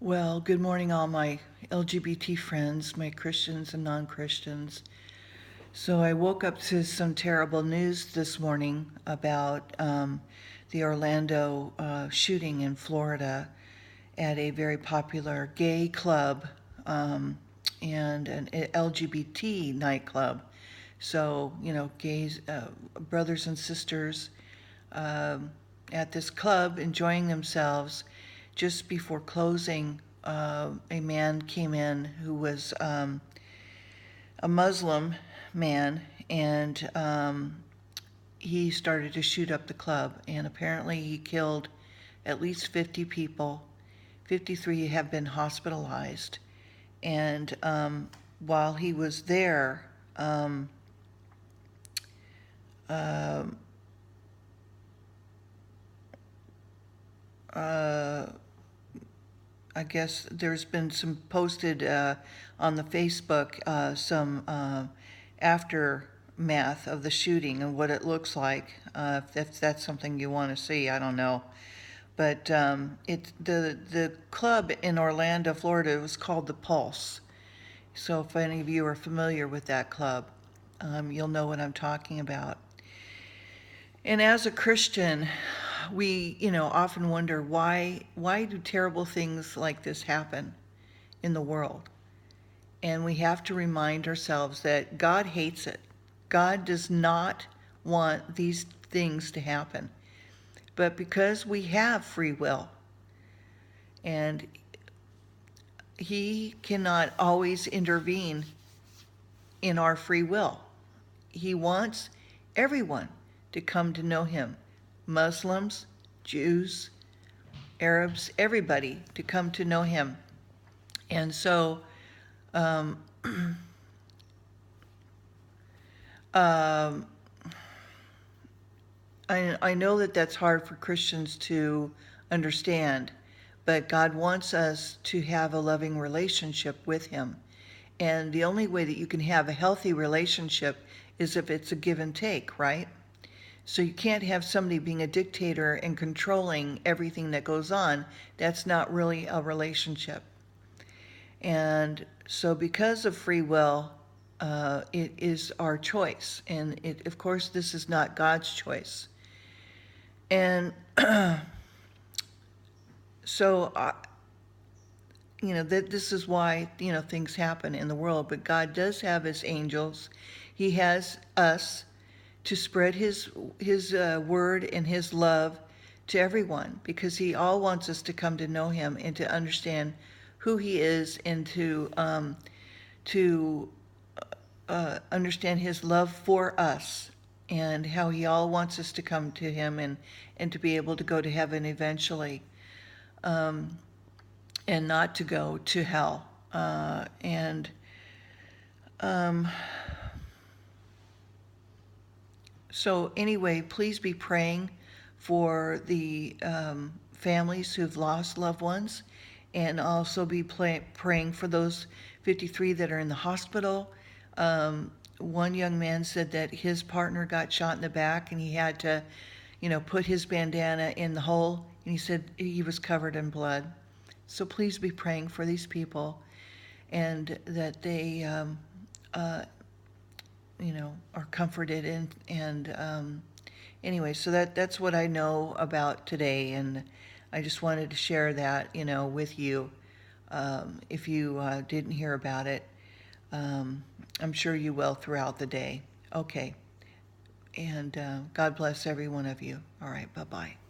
Well, good morning, all my LGBT friends, my Christians and non Christians. So, I woke up to some terrible news this morning about the Orlando shooting in Florida at a very popular gay club and an LGBT nightclub. So, gays, brothers and sisters at this club enjoying themselves. Just before closing, a man came in who was a Muslim man, and he started to shoot up the club. And apparently, he killed at least 50 people. 53 have been hospitalized. And while he was there, uh, uh, I guess there's been some posted on the Facebook, some aftermath of the shooting and what it looks like. If that's something you want to see, I don't know. But the club in Orlando, Florida, was called the Pulse. So if any of you are familiar with that club, you'll know what I'm talking about. And as a Christian, we, often wonder why do terrible things like this happen in the world? And we have to remind ourselves that God hates it. God does not want these things to happen. But because we have free will, and He cannot always intervene in our free will, He wants everyone to come to know Him. Muslims, Jews, Arabs, everybody to come to know Him. And so um, um, I know that that's hard for Christians to understand, but God wants us to have a loving relationship with Him. And the only way that you can have a healthy relationship is if it's a give and take, right? So you can't have somebody being a dictator and controlling everything that goes on. That's not really a relationship. And so because of free will, it is our choice. And of course, this is not God's choice. And so, this is why, things happen in the world. But God does have His angels. He has us to spread His word and His love to everyone, because He all wants us to come to know Him and to understand who He is, and to understand His love for us, and how He all wants us to come to Him, and to be able to go to heaven eventually, and not to go to hell. And So anyway, please be praying for the families who've lost loved ones, and also be praying for those 53 that are in the hospital. One young man said that his partner got shot in the back, and he had to, put his bandana in the hole, and he said he was covered in blood. So please be praying for these people, and that they are comforted. And anyway, so that's what I know about today, and I just wanted to share that, with you. If you didn't hear about it, I'm sure you will throughout the day. Okay, and God bless every one of you. All right, bye-bye.